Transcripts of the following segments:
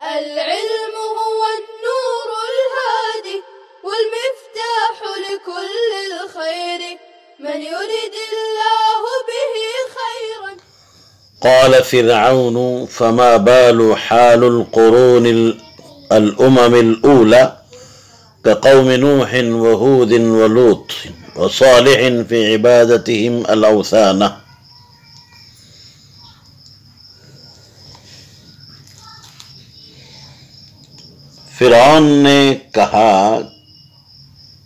العلم هو النور الهادي والمفتاح لكل الخير من يرد الله به خيرا. قال فرعون فما بال حال القرون الأمم الأولى كقوم نوح وهود ولوط وصالح في عبادتهم الأوثان. فرعون نے کہا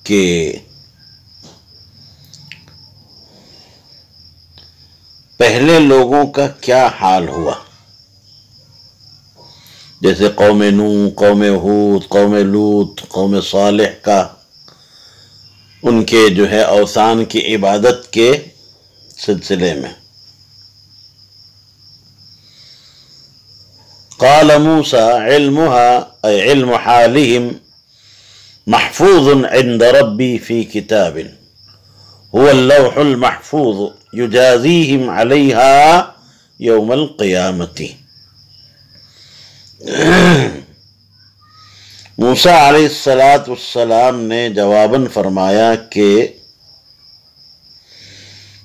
کہ پہلے لوگوں کا کیا حال ہوا، جیسے قوم نوح، قوم ہود، قوم لوط، قوم صالح کا، ان کے جو ہے اوثان کی عبادت کے سلسلے میں. قال موسیٰ علمها أي علم حالهم محفوظ عند ربي في كتاب هو اللوح المحفوظ يجازيهم عليها يوم القيامة. موسیٰ علیہ السلام نے جواباً فرمایا کہ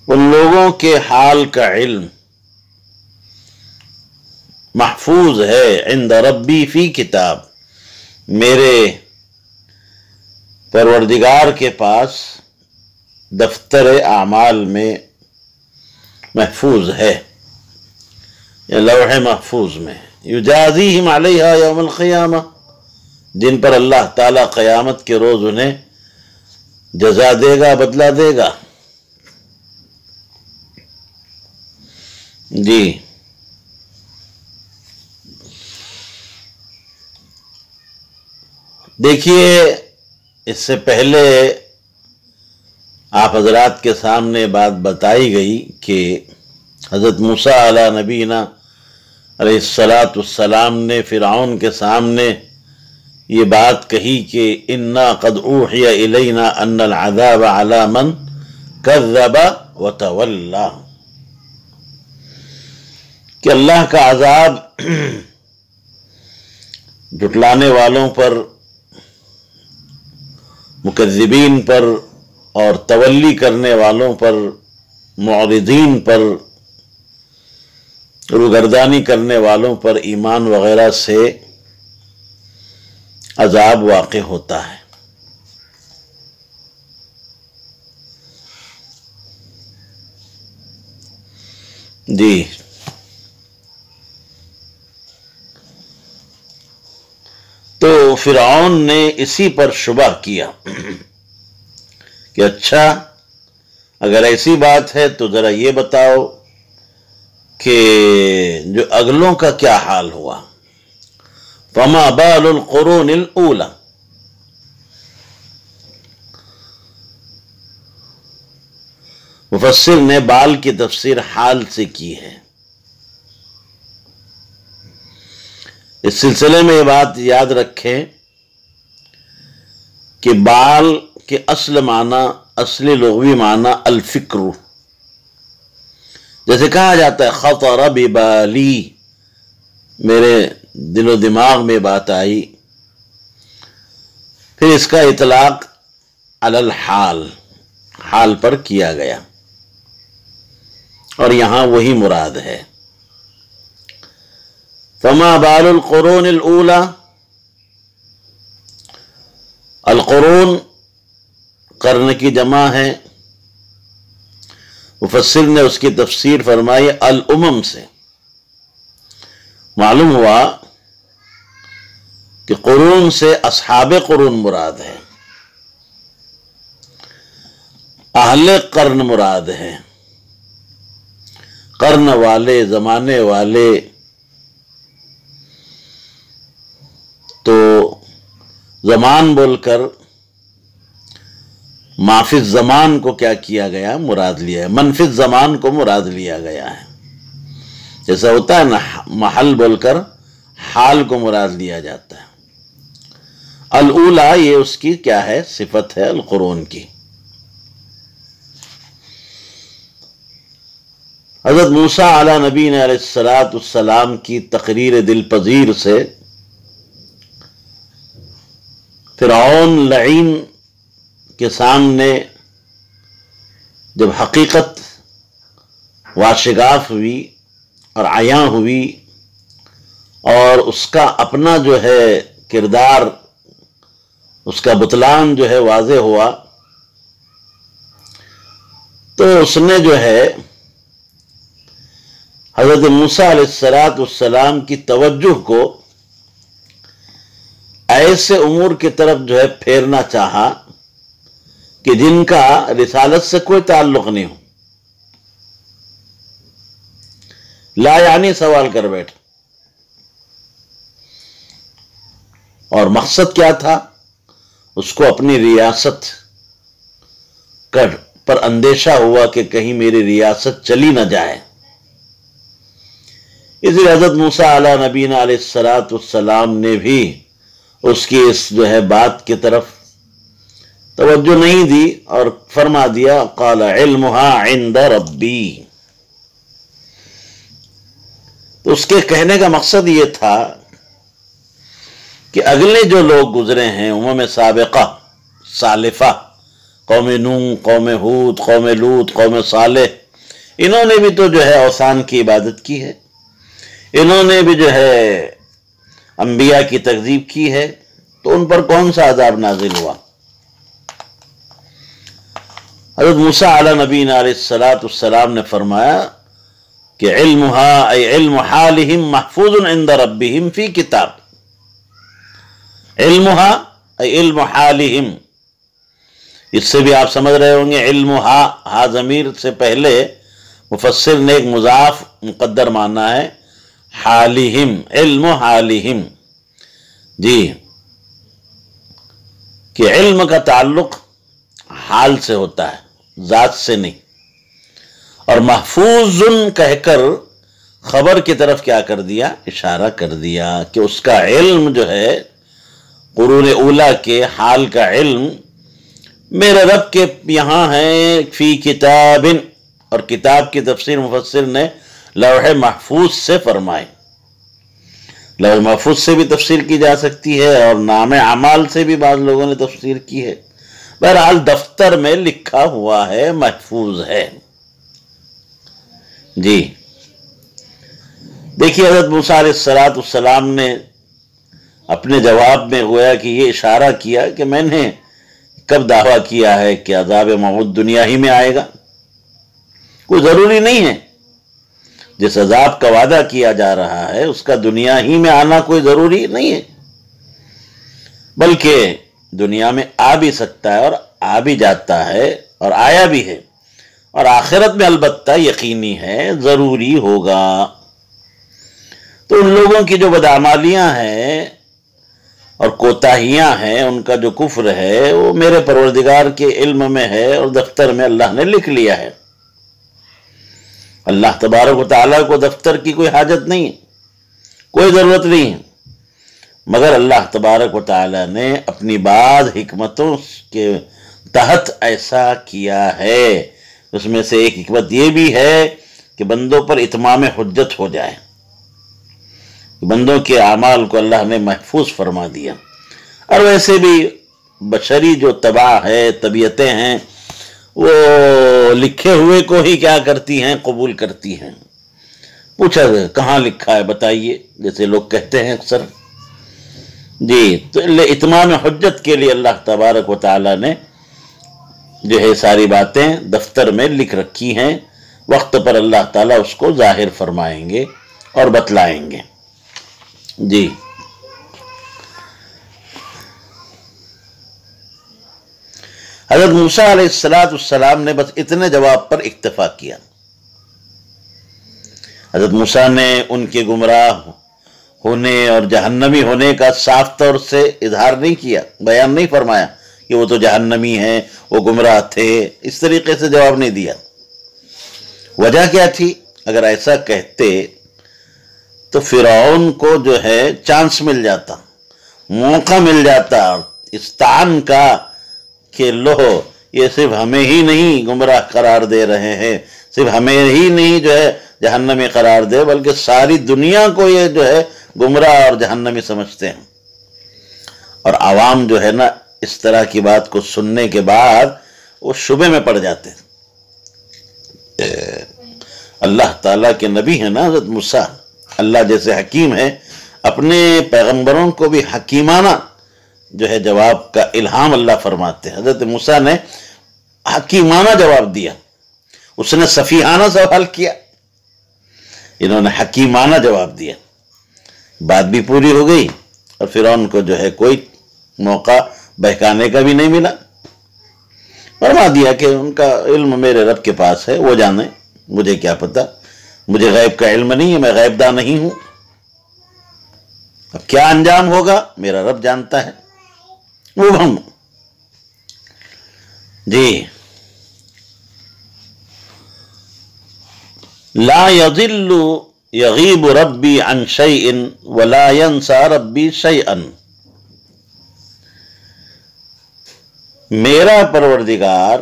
ان لوگوں کے حال کا علم محفوظ ہے عند ربی فی کتاب، میرے پروردگار کے پاس دفتر اعمال میں محفوظ ہے، یا لوح محفوظ میں. یجازیہم علیہا یوم القیامہ، جن پر اللہ تعالیٰ قیامت کے روز انہیں جزا دے گا، بدلہ دے گا. جی دیکھیے، اس سے پہلے آپ حضرات کے سامنے بات بتائی گئی کہ حضرت موسیٰ علیہ نبینا علیہ السلام نے فرعون کے سامنے یہ بات کہی کہ اِنَّا قَدْ أُوحِيَ إِلَيْنَا أَنَّ الْعَذَابَ عَلَى مَنْ كَذَّبَ وَتَوَلَّى، کہ اللہ کا عذاب جھٹلانے والوں پر، مکذبین پر اور تولی کرنے والوں پر، معرضین پر، روگردانی کرنے والوں پر ایمان وغیرہ سے عذاب واقع ہوتا ہے. جی تو فرعون نے اسی پر شبہ کیا کہ اچھا اگر ایسی بات ہے تو ذرا یہ بتاؤ کہ جو اگلوں کا کیا حال ہوا. فما بال القرون الاولی، مفسر نے بال کی تفسیر حال سے کی ہے. اس سلسلے میں یہ بات یاد رکھیں کہ بال کے اصل معنی، اصلی لغوی معنی الفکر، جیسے کہا جاتا ہے خطر ببالی، میرے دل و دماغ میں بات آئی. پھر اس کا اطلاق علی الحال، حال پر کیا گیا، اور یہاں وہی مراد ہے. فما بال القرون الاولی، القرون قرن کی جمع ہے. مفسر نے اس کی تفسیر فرمائی الامم سے. معلوم ہوا کہ قرون سے اصحاب قرون مراد ہے، اہل قرن مراد ہے، قرن والے، زمانے والے. تو زمان بول کر مافی زمان کو کیا کیا گیا، مراد لیا ہے. منفی زمان کو مراد لیا گیا ہے. جیسا ہوتا ہے نا محل بول کر حال کو مراد لیا جاتا ہے. الاولا یہ اس کی کیا ہے، صفت ہے القرون کی. حضرت موسیٰ علیہ نبی علیہ السلام کی تقریر دل پذیر سے فرعون لعین کے سامنے جب حقیقت واشگاف ہوئی اور عیاں ہوئی اور اس کا اپنا جو ہے کردار، اس کا بطلان جو ہے واضح ہوا، تو اس نے جو ہے حضرت موسیٰ علیہ السلام کی توجہ کو ایسے امور کی طرف جو ہے پھیرنا چاہا کہ جن کا رسالت سے کوئی تعلق نہیں ہو، لا یعنی سوال کر بیٹھ۔ اور مقصد کیا تھا؟ اس کو اپنی ریاست پر اندیشہ ہوا کہ کہیں میری ریاست چلی نہ جائے۔ اس لیے حضرت موسیٰ علیہ نبینا علیہ السلام نے بھی اس کی اس جو ہے بات کی طرف توجہ نہیں دی اور فرما دیا قال علمها عند ربی۔ تو اس کے کہنے کا مقصد یہ تھا کہ اگلے جو لوگ گزرے ہیں امم سابقہ سالفہ، قوم نوح، قوم ہود، قوم لوط، قوم صالح، انہوں نے بھی تو جو ہے اوثان کی عبادت کی ہے، انہوں نے بھی جو ہے انبیاء کی تکذیب کی ہے، تو ان پر کون سا عذاب نازل ہوا؟ حضرت موسیٰ علیہ نبینا علیہ السلام نے فرمایا کہ علمها ای علم حالہم محفوظ عند ربہم فی کتاب۔ علمها ای علم حالہم، اس سے بھی آپ سمجھ رہے ہوں گے علمها، ہا ضمیر سے پہلے مفسر نے ایک مضاف مقدر مانا ہے، حالہم، علم حالہم، جی، کہ علم کا تعلق حال سے ہوتا ہے، ذات سے نہیں۔ اور محفوظ کہہ کر خبر کی طرف کیا کر دیا؟ اشارہ کر دیا کہ اس کا علم جو ہے قرون اولیٰ کے حال کا علم میرے رب کے یہاں ہے، فی کتاب، اور کتاب کی تفسیر مفسر نے لوح محفوظ سے فرمائے۔ لوح محفوظ سے بھی تفسیر کی جا سکتی ہے اور نام اعمال سے بھی بعض لوگوں نے تفسیر کی ہے، بہرحال دفتر میں لکھا ہوا ہے، محفوظ ہے۔ جی دیکھیے حضرت موسیٰ علیہ السلام نے اپنے جواب میں گویا کہ یہ اشارہ کیا کہ میں نے کب دعویٰ کیا ہے کہ عذاب موعود دنیا ہی میں آئے گا؟ کوئی ضروری نہیں ہے، جس عذاب کا وعدہ کیا جا رہا ہے اس کا دنیا ہی میں آنا کوئی ضروری نہیں ہے، بلکہ دنیا میں آ بھی سکتا ہے اور آ بھی جاتا ہے اور آیا بھی ہے، اور آخرت میں البتہ یقینی ہے ضروری ہوگا۔ تو ان لوگوں کی جو بدعمالیاں ہیں اور کوتاہیاں ہیں، ان کا جو کفر ہے، وہ میرے پروردگار کے علم میں ہے اور دفتر میں اللہ نے لکھ لیا ہے۔ اللہ تبارک و تعالیٰ کو دفتر کی کوئی حاجت نہیں ہے، کوئی ضرورت نہیں ہے، مگر اللہ تبارک و تعالیٰ نے اپنی بعض حکمتوں کے تحت ایسا کیا ہے۔ اس میں سے ایک حکمت یہ بھی ہے کہ بندوں پر اتمام حجت ہو جائے، بندوں کے اعمال کو اللہ نے محفوظ فرما دیا۔ اور ویسے بھی بشری جو طبع ہے، طبیعتیں ہیں، وہ لکھے ہوئے کو ہی کیا کرتی ہیں؟ قبول کرتی ہیں۔ پوچھا کہاں لکھا ہے بتائیے، جیسے لوگ کہتے ہیں اکثر، جی، تو اتمام حجت کے لیے اللہ تبارک و تعالیٰ نے جو ہے ساری باتیں دفتر میں لکھ رکھی ہیں، وقت پر اللہ تعالیٰ اس کو ظاہر فرمائیں گے اور بتلائیں گے۔ جی حضرت موسیٰ علیہ السلام نے بس اتنے جواب پر اکتفا کیا۔ حضرت موسیٰ نے ان کے گمراہ ہونے اور جہنمی ہونے کا صاف طور سے اظہار نہیں کیا، بیان نہیں فرمایا کہ وہ تو جہنمی ہیں، وہ گمراہ تھے، اس طریقے سے جواب نہیں دیا۔ وجہ کیا تھی؟ اگر ایسا کہتے تو فرعون کو جو ہے چانس مل جاتا، موقع مل جاتا استعان کا کہ لو یہ صرف ہمیں ہی نہیں گمراہ قرار دے رہے ہیں، صرف ہمیں ہی نہیں جو ہے جہنمی قرار دے، بلکہ ساری دنیا کو یہ جو ہے گمراہ اور جہنمی سمجھتے ہیں، اور عوام جو ہے نا اس طرح کی بات کو سننے کے بعد وہ شبے میں پڑ جاتے ہیں۔ اللہ تعالیٰ کے نبی ہیں نا حضرت موسیٰ، اللہ جیسے حکیم ہے اپنے پیغمبروں کو بھی حکیمانہ جو ہے جواب کا الہام اللہ فرماتے ہیں۔ حضرت موسیٰ نے حکیمانہ جواب دیا، اس نے سفیہانہ سوال کیا، انہوں نے حکیمانہ جواب دیا، بات بھی پوری ہو گئی اور فرعون کو جو ہے کوئی موقع بہکانے کا بھی نہیں ملا۔ فرما دیا کہ ان کا علم میرے رب کے پاس ہے، وہ جانے، مجھے کیا پتا، مجھے غیب کا علم نہیں ہے، میں غیب داں نہیں ہوں، اب کیا انجام ہوگا میرا رب جانتا ہے۔ وہ ہم جی لا يضل يغيب ربي عن شيء ولا ينسى ربي شيئا، میرا پروردگار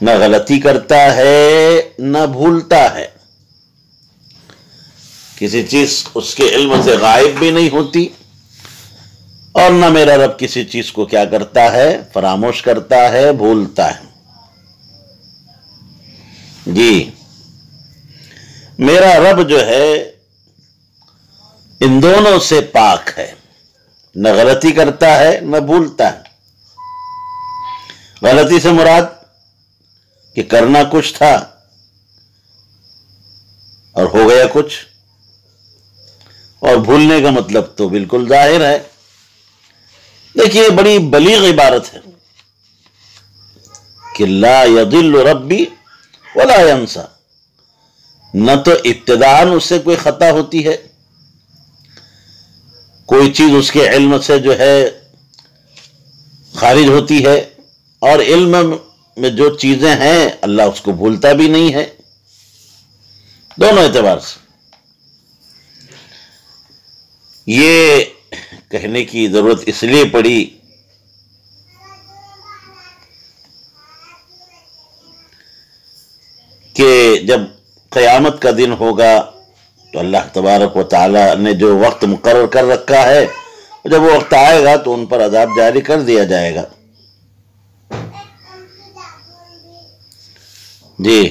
نہ غلطی کرتا ہے نہ بھولتا ہے، کسی چیز اس کے علم سے غائب بھی نہیں ہوتی، اور نہ میرا رب کسی چیز کو کیا کرتا ہے، فراموش کرتا ہے، بھولتا ہے۔ جی میرا رب جو ہے ان دونوں سے پاک ہے، نہ غلطی کرتا ہے نہ بھولتا ہے۔ غلطی سے مراد کہ کرنا کچھ تھا اور ہو گیا کچھ، اور بھولنے کا مطلب تو بالکل ظاہر ہے۔ دیکھیے بڑی بلیغ عبارت ہے کہ لا یضل ربی ولا ینسا، نہ تو ابتداءً اس سے کوئی خطا ہوتی ہے، کوئی چیز اس کے علم سے جو ہے خارج ہوتی ہے، اور علم میں جو چیزیں ہیں اللہ اس کو بھولتا بھی نہیں ہے، دونوں اعتبار سے۔ یہ کہنے کی ضرورت اس لیے پڑی کہ جب قیامت کا دن ہوگا تو اللہ تبارک و تعالی نے جو وقت مقرر کر رکھا ہے، جب وہ وقت آئے گا تو ان پر عذاب جاری کر دیا جائے گا۔ جی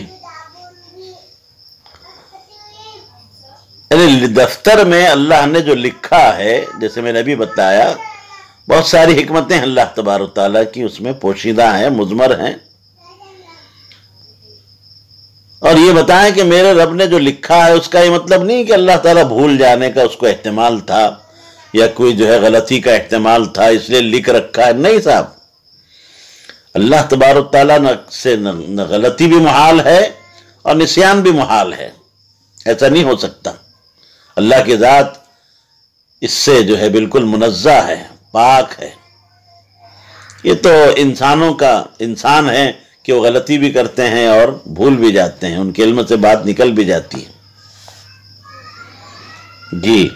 یعنی دفتر میں اللہ نے جو لکھا ہے، جیسے میں نے ابھی بتایا، بہت ساری حکمتیں اللہ تبارک و تعالیٰ کی اس میں پوشیدہ ہیں، مضمر ہیں، اور یہ بتائیں کہ میرے رب نے جو لکھا ہے اس کا یہ مطلب نہیں کہ اللہ تعالیٰ بھول جانے کا اس کو احتمال تھا، یا کوئی جو ہے غلطی کا احتمال تھا اس لیے لکھ رکھا ہے، نہیں صاحب، اللہ تبارک تعالیٰ سے نہ غلطی بھی محال ہے اور نسیان بھی محال ہے، ایسا نہیں ہو سکتا۔ اللہ کی ذات اس سے جو ہے بالکل منزہ ہے، پاک ہے۔ یہ تو انسان ہے کہ وہ غلطی بھی کرتے ہیں اور بھول بھی جاتے ہیں، ان کے علم سے بات نکل بھی جاتی ہے۔ جی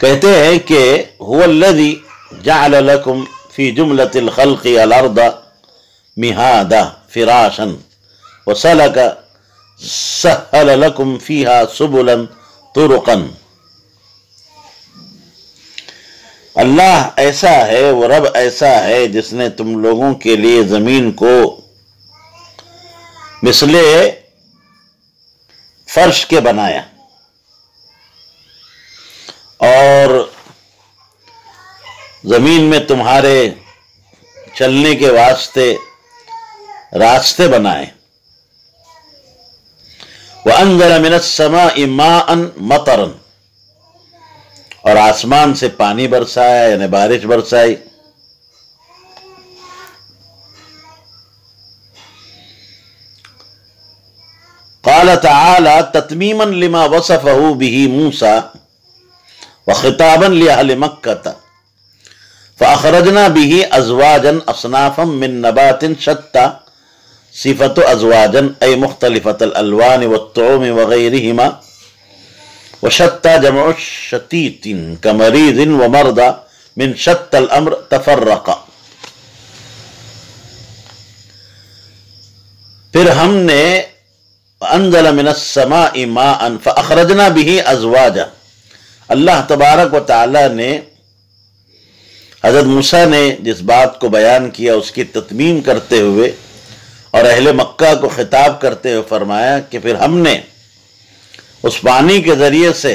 کہتے ہیں کہ هو الذی جعل لکم فی جملۃ الخلق الارض مہادا فراشا وسلک سہل لکم فیہا سبلا طرقا۔ اللہ ایسا ہے، وہ رب ایسا ہے جس نے تم لوگوں کے لیے زمین کو مثل فرش کے بنایا، اور زمین میں تمہارے چلنے کے واسطے راستے بنائے۔ وَأَنزَلَ مِنَ السَّمَاءِ مَاءً مَطَرًا، اور آسمان سے پانی برسایا، یعنی بارش برسائی۔ قال تعالی تتمیما لما وصفہ به موسیٰ وخطابا لأہل مکہ فأخرجنا به ازواجا اصنافا من نبات شتى صفت ازواجا ای مختلفت الالوان والطعوم وغیرہما، وشتى جمع شتیت کمریض ومرضى من شتى الامر تفرق۔ پھر ہم نے انزل من السماء ماء فاخرجنا به ازواجا. اللہ تبارک و تعالی نے حضرت موسیٰ نے جس بات کو بیان کیا اس کی تتمیم کرتے ہوئے اور اہل مکہ کو خطاب کرتے ہوئے فرمایا کہ پھر ہم نے اس پانی کے ذریعے سے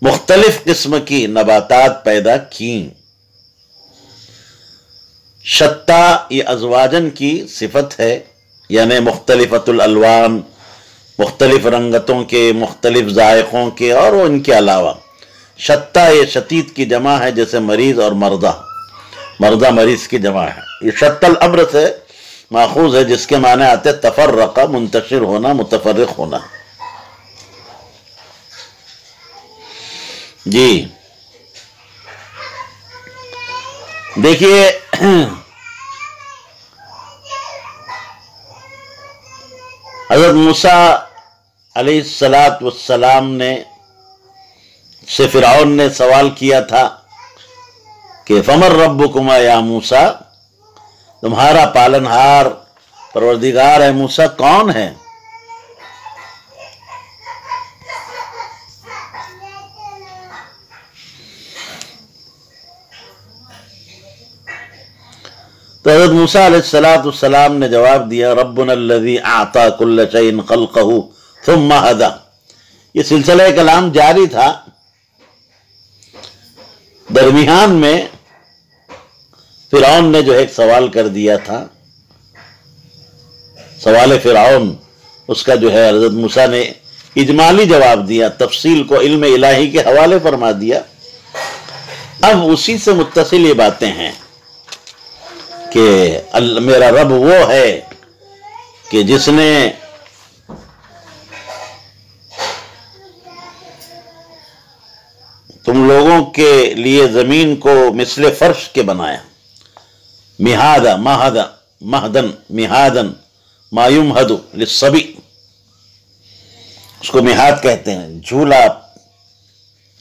مختلف قسم کی نباتات پیدا کیں. شتا یہ ازواجن کی صفت ہے، یعنی مختلفۃ الالوان، مختلف رنگتوں کے، مختلف ذائقوں کے، اور ان کے علاوہ شتا یہ شتیت کی جمع ہے، جیسے مریض اور مردہ مریض کی جمع ہے. یہ شت الامر سے ماخوذ ہے، جس کے معنی آتے تفرقہ، منتشر ہونا، متفرق ہونا. جی دیکھیے حضرت موسیٰ علیہ السلام نے سے فرعون نے سوال کیا تھا کہ فمن ربکما یا موسیٰ، تمہارا پالنہار پروردگار ہے موسیٰ کون ہے؟ تو حضرت موسیٰ علیہ السلام نے جواب دیا ربنا الذی اعطى كل شيء خلقه ثم هدى. یہ سلسلہ کلام جاری تھا. درمیان میں فرعون نے جو ایک سوال کر دیا تھا، سوال فرعون، اس کا جو ہے حضرت موسیٰ نے اجمالی جواب دیا، تفصیل کو علم الہی کے حوالے فرما دیا. اب اسی سے متصل یہ باتیں ہیں کہ میرا رب وہ ہے کہ جس نے تم لوگوں کے لیے زمین کو مثل فرش کے بنایا. مہدن ما یمہد للصبی، اس کو مہاد کہتے ہیں. جھولا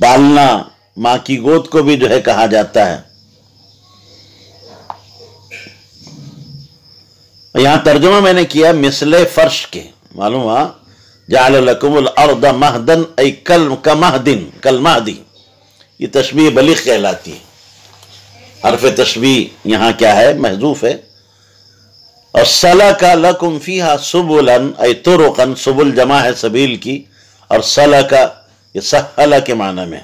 پالنا، ماں کی گود کو بھی جو ہے کہا جاتا ہے. یہاں ترجمہ میں نے کیا مثل فرش کے، معلوم ہوا جعل لکم الارض مہدن ای کالمہدی. یہ تشبیہ بلیغ کہلاتی ہے. حرف تشبیہ یہاں کیا ہے؟ محذوف ہے. اور سلک لکم فیہا سبلا ای طرقا، سبل جمع ہے سبیل کی، اور سلک یہ سہل کے معنی میں.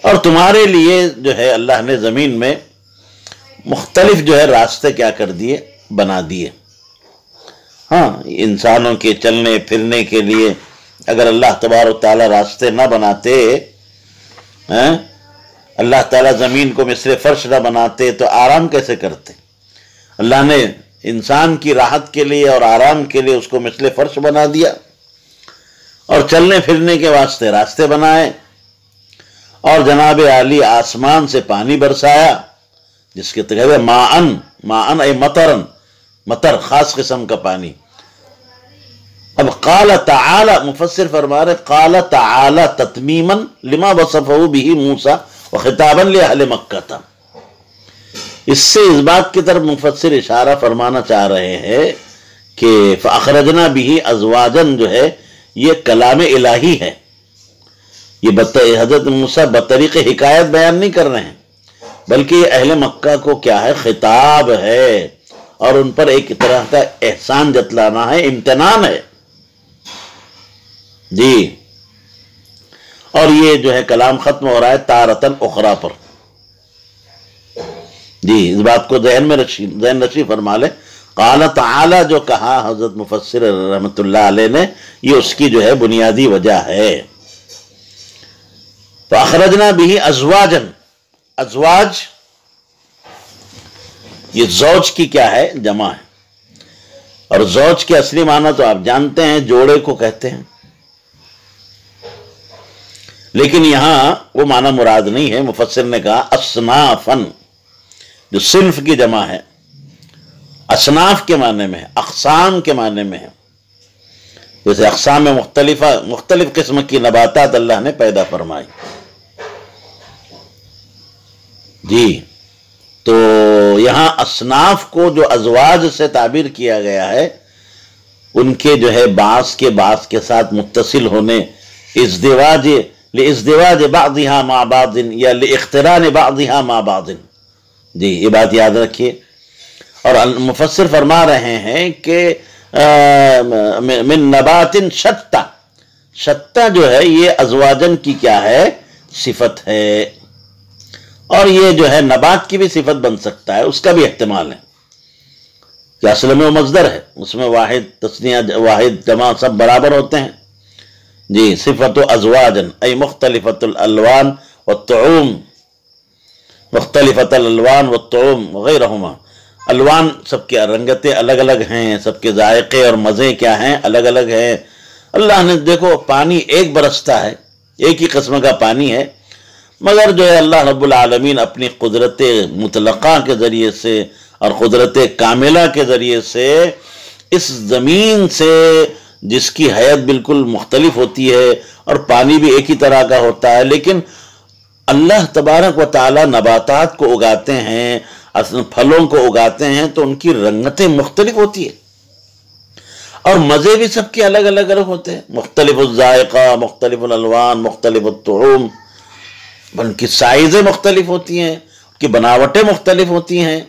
اور تمہارے لیے جو ہے اللہ نے زمین میں مختلف جو ہے راستے کیا کر دیے؟ بنا دیے. ہاں انسانوں کے چلنے پھرنے کے لیے اگر اللہ تبارک و تعالی راستے نہ بناتے، اللہ تعالیٰ زمین کو مثل فرش نہ بناتے تو آرام کیسے کرتے؟ اللہ نے انسان کی راحت کے لیے اور آرام کے لیے اس کو مثل فرش بنا دیا، اور چلنے پھرنے کے واسطے راستے بنائے، اور جناب عالی آسمان سے پانی برسایا جس کے تحت ماءن اے مطر خاص قسم کا پانی. اب قال تعالی، مفسر فرما رہے قال تعالی تتمیما لما وصفه به موسیٰ وخطابا لأہل مکہ. اس سے اس بات کی طرف مفسر اشارہ فرمانا چاہ رہے ہیں کہ فاخرجنا به ازواجا جو ہے یہ کلام الہی ہے. یہ حضرت موسیٰ بطریق حکایت بیان نہیں کر رہے ہیں، بلکہ یہ اہل مکہ کو کیا ہے؟ خطاب ہے، اور ان پر ایک طرح کا احسان جتلانا ہے، امتنان ہے. جی اور یہ جو ہے کلام ختم ہو رہا ہے تارتن اخرى پر. جی اس بات کو ذہن نشی فرما لے. قال تعالی جو کہا حضرت مفسر رحمت اللہ علیہ نے، یہ اس کی جو ہے بنیادی وجہ ہے. فاخرجنا به ازواجا، ازواج یہ زوج کی کیا ہے؟ جمع ہے. اور زوج کے اصلی معنی تو آپ جانتے ہیں، جوڑے کو کہتے ہیں. لیکن یہاں وہ معنی مراد نہیں ہے. مفسر نے کہا اصنافن، جو صنف کی جمع ہے، اصناف کے معنی میں ہے، اقسام کے معنی میں ہے. جیسے اقسام میں مختلف قسم کی نباتات اللہ نے پیدا فرمائی. جی تو یہاں اصناف کو جو ازواج سے تعبیر کیا گیا ہے، ان کے جو ہے بعض کے ساتھ متصل ہونے، لازدواج بعضها مع بعض یا لاقتران بعضها مع بعض. جی یہ بات یاد رکھیے. اور مفسر فرما رہے ہیں کہ من نبات شتّا، شتّا جو ہے یہ ازواجن کی کیا ہے؟ صفت ہے. اور یہ جو ہے نبات کی بھی صفت بن سکتا ہے، اس کا بھی احتمال ہے کہ اصل میں وہ مصدر ہے، اس میں واحد تثنیہ واحد جمع سب برابر ہوتے ہیں. جی صفت ازواجن ای مختلفت الالوان والطعوم، مختلفت الالوان والطعوم وغیرہما. الوان سب کی رنگتیں الگ الگ ہیں، سب کے ذائقے اور مزے کیا ہیں؟ الگ الگ ہیں. اللہ نے دیکھو پانی ایک برستا ہے، ایک ہی قسم کا پانی ہے، مگر جو ہے اللہ رب العالمین اپنی قدرت مطلقہ کے ذریعے سے اور قدرت کاملہ کے ذریعے سے اس زمین سے جس کی حیت بالکل مختلف ہوتی ہے اور پانی بھی ایک ہی طرح کا ہوتا ہے، لیکن اللہ تبارک و تعالی نباتات کو اگاتے ہیں، پھلوں کو اگاتے ہیں تو ان کی رنگتیں مختلف ہوتی ہیں اور مزے بھی سب کے الگ الگ ہوتے ہیں، مختلف الذائقہ، مختلف الالوان، مختلف الطعوم. ان کی سائزیں مختلف ہوتی ہیں، ان کی بناوٹیں مختلف ہوتی ہیں.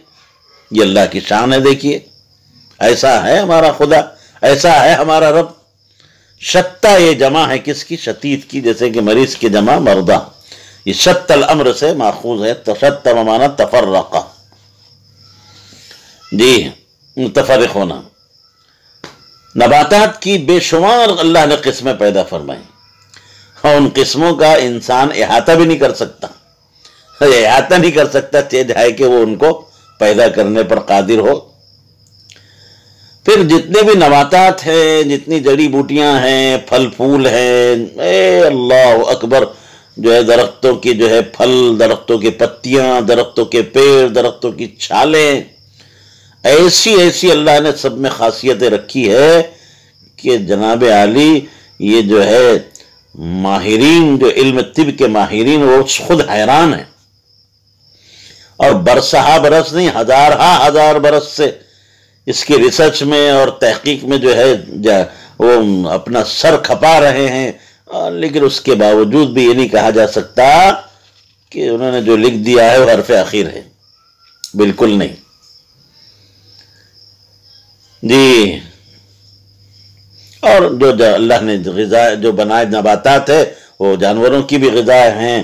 یہ اللہ کی شان ہے. دیکھیے ایسا ہے ہمارا خدا، ایسا ہے ہمارا رب. شتّا یہ جمع ہے کس کی؟ شتیت کی، جیسے کہ مریض کی جمع مردہ. یہ شت الامر سے ماخوذ ہے. شتّا بمعنی تفرقہ، جی متفرق ہونا. نباتات کی بے شمار اللہ نے قسمیں پیدا فرمائیں اور ان قسموں کا انسان احاطہ بھی نہیں کر سکتا. احاطہ نہیں کر سکتا چاہے کہ وہ ان کو پیدا کرنے پر قادر ہو. پھر جتنے بھی نباتات ہیں، جتنی جڑی بوٹیاں ہیں، پھل پھول ہیں، اے اللہ اکبر، جو ہے درختوں کی جو ہے پھل، درختوں کی پتیاں، درختوں کے پیڑ، درختوں کی چھالیں، ایسی ایسی اللہ نے سب میں خاصیتیں رکھی ہے کہ جناب عالی یہ جو ہے ماہرین، جو علم طب کے ماہرین، وہ خود حیران ہیں. اور برسہا برس نہیں، ہزار برس سے اس کی ریسرچ میں اور تحقیق میں جو ہے وہ اپنا سر کھپا رہے ہیں، لیکن اس کے باوجود بھی یہ نہیں کہا جا سکتا کہ انہوں نے جو لکھ دیا ہے وہ حرف اخیر ہے. بالکل نہیں. جی اور جو اللہ نے غذا جو بنائے نباتات ہے وہ جانوروں کی بھی غذا ہیں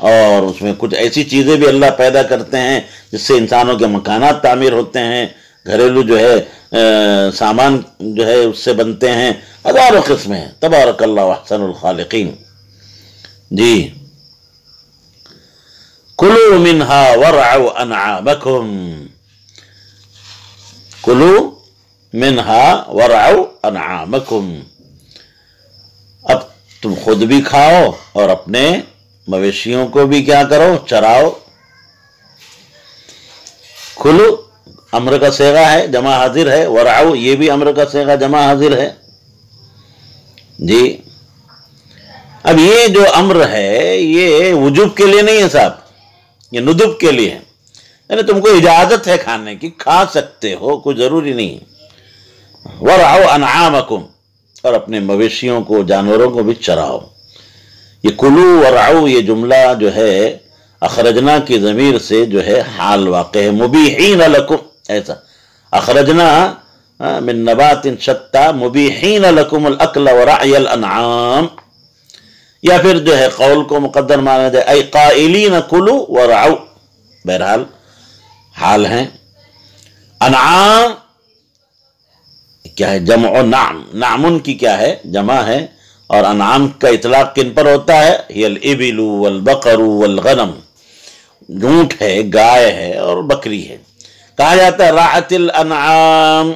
اور اس میں کچھ ایسی چیزیں بھی اللہ پیدا کرتے ہیں جس سے انسانوں کے مکانات تعمیر ہوتے ہیں، گھریلو جو ہے سامان جو ہے اس سے بنتے ہیں، ہزاروں قسمیں ہیں. تبارک اللہ احسن الخالقین. جی کلوا منہا ورعوا انعامکم، کلوا منہا ورعوا انعامکم. اب تم خود بھی کھاؤ اور اپنے مویشیوں کو بھی کیا کرو؟ چراؤ. کلو امر کا صیغہ ہے، جمع حاضر ہے. ورعوا یہ بھی امر کا صیغہ جمع حاضر ہے. جی اب یہ جو امر ہے یہ وجوب کے لیے نہیں ہے صاحب، یہ ندب کے لیے ہے. یعنی تم کو اجازت ہے کھانے کی، کھا سکتے ہو، کوئی ضروری نہیں. ورعوا انعامکم، اور اپنے مویشیوں کو، جانوروں کو بھی چراؤ. یہ کلو ورعوا یہ جملہ جو ہے اخرجنا کی ضمیر سے جو ہے حال واقع ہے. مبیحین لکم، ایسا اخرجنا من نبات شتّا مبیحین لکم الاکل ورعی الانعام، یا پھر جو ہے قول کو مقدر مانا جائے ای قائلین کلو ورعوا، بہرحال حال ہیں. انعام کیا ہے؟ جمع نعم. نعمن کی کیا ہے؟ جمع ہے. اور انعام کا اطلاق کن پر ہوتا ہے؟ ہی الابل والبقر والغنم، اونٹ ہے، گائے ہے اور بکری ہے. کہا جاتا ہے رعت الانعام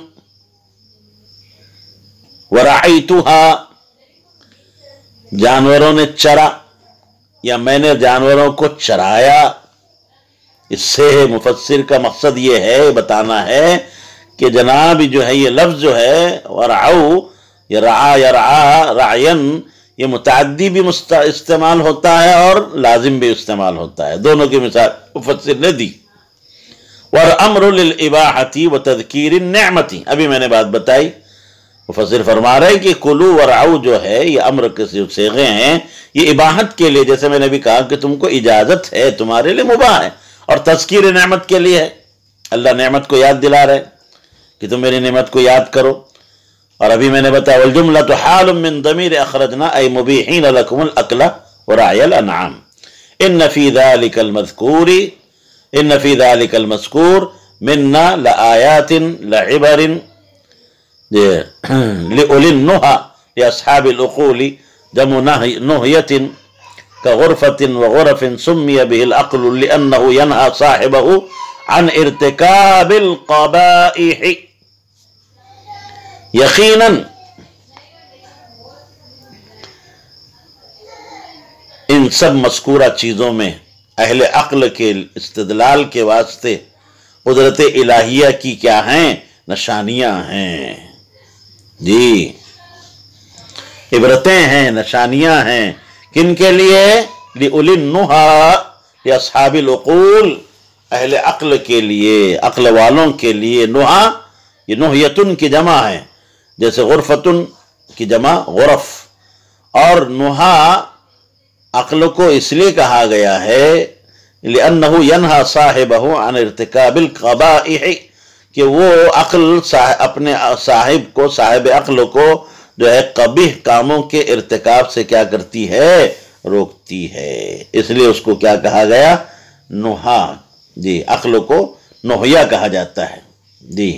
ورعیتها، جانوروں نے چرا یا میں نے جانوروں کو چرایا. اس سے مفسر کا مقصد یہ ہے، بتانا ہے کہ جناب جو ہے یہ لفظ جو ہے ورعوا، یہ رعا یرعا رعین، یہ متعدی بھی استعمال ہوتا ہے اور لازم بھی استعمال ہوتا ہے. دونوں کی مثال مفسر نے دی. والامر للاباحتی وتذکیر النعمتی، ابھی میں نے بات بتائی مفسر فرما رہے کہ کلو ورعو جو ہے یہ امر کے صیغے ہیں، یہ اباحت کے لیے، جیسے میں نے بھی کہا کہ تم کو اجازت ہے، تمہارے لیے مباح ہے، اور تذکیر نعمت کے لیے ہے، اللہ نعمت کو یاد دلا رہے کہ تم میری نعمت کو یاد کرو۔ اور ابھی میں نے بتایا والجملۃ حال من ضمیر اخرجنا ای مبیحین لکم الاکل ورعی الانعام ان فی ذلک المذکور منا لآیات لعبر لأولی النہى لأصحاب العقول جمع نہیۃ كغرفة وغرف سمی به العقل لأنه ينهى صاحبه عن ارتكاب القبائح۔ یقیناً ان سب مذکورہ چیزوں میں اہل عقل کے استدلال کے واسطے قدرت الہیہ کی کیا ہیں؟ نشانیاں ہیں، جی عبرتیں ہیں، نشانیاں ہیں، کن کے لیے؟ لِأُولِي النُّہَى لِأَصْحَابِ الْعُقُولِ، اہل عقل کے لیے، عقل والوں کے لیے۔ نہا یہ نہیتن کی جمع ہے، جیسے غرفتن کی جمع غرف، اور نہا عقل کو اس لیے کہا گیا ہے لِأَنَّهُ يَنْهَى صَاحِبَهُ عَنْ ارْتِكَابِ الْقَبَائِحِ، کہ وہ عقل اپنے صاحب عقل کو جو ہے قبیح کاموں کے ارتکاب سے کیا کرتی ہے؟ روکتی ہے، اس لیے اس کو کیا کہا گیا؟ نہا، جی عقل کو نہیا کہا جاتا ہے، جی۔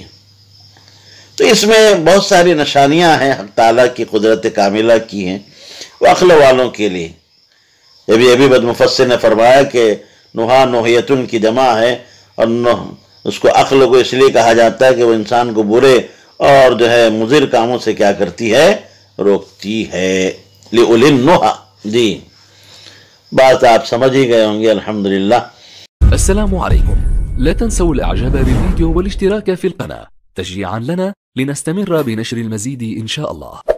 تو اس میں بہت ساری نشانیاں ہیں حق تعالیٰ کی قدرت کاملہ کی ہیں، وہ عقل والوں کے لیے۔ ابھی مفسر نے فرمایا کہ نہا نہیتن کی جمع ہے، اور اس کو عقل کو اس لیے کہا جاتا ہے کہ وہ انسان کو برے اور جو ہے مضر کاموں سے کیا کرتی ہے؟ روکتی ہے، لِأُولِي النُّہَى، جی بات آپ سمجھ ہی گئے ہوں گے الحمدللہ۔ السلام عليكم، لا تنسوا الاعجاب بالفيديو والاشتراك في القناة تشجيعا لنا لنستمر بنشر المزيد ان شاء الله.